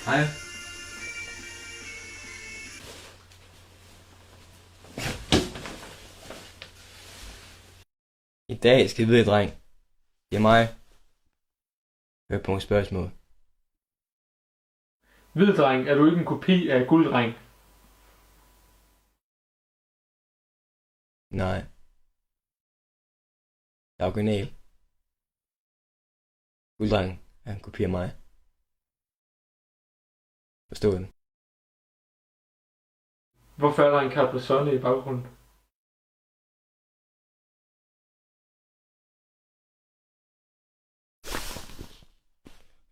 Hej. I dag skal I vide, dreng. Det er mig. Hør på nogle spørgsmål. Hvid dreng, er du ikke en kopi af gulddreng? Nej. Jeg er original. Gulddreng er en kopi af mig. Forstå den. Hvorfor er der en Capri-Sonne i baggrunden?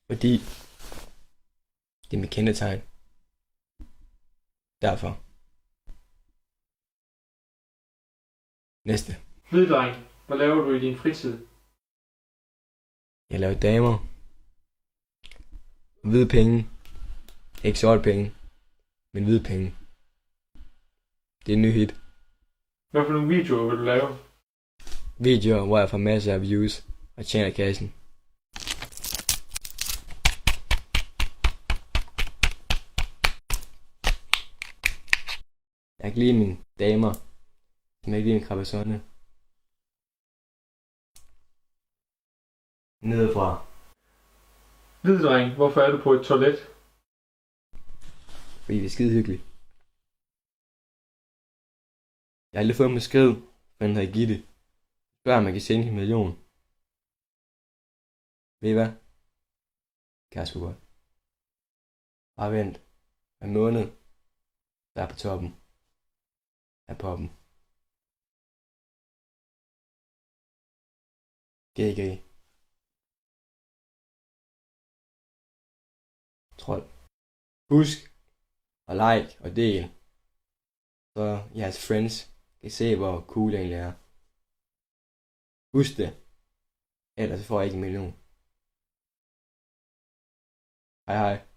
Fordi det er mit kendetegn. Derfor. Næste. Hvid dreng, hvad laver du i din fritid? Jeg laver damer. Hvide penge. Ikke sorte penge, men hvide penge. Det er en ny hit. Hvad for nogle videoer vil du lave? Videoer, hvor jeg får masser af views og tjener kassen. Jeg kan lide mine damer, som jeg kan lide min Capri-Sonne. Nedefra. Hvid dreng, hvorfor er du på et toilet? Fordi det er skide hyggeligt. Jeg har aldrig fået en besked fra en Gitte. Spørg om man kan sende en million. Ved I hvad? Kan jeg sgu godt. Bare vent. En måned. Der er på toppen. Af poppen. GG. Trold. Husk at like og del, så jeres friends kan se, hvor cool det egentlig er. Husk det, ellers får jeg ikke en million. Hej hej.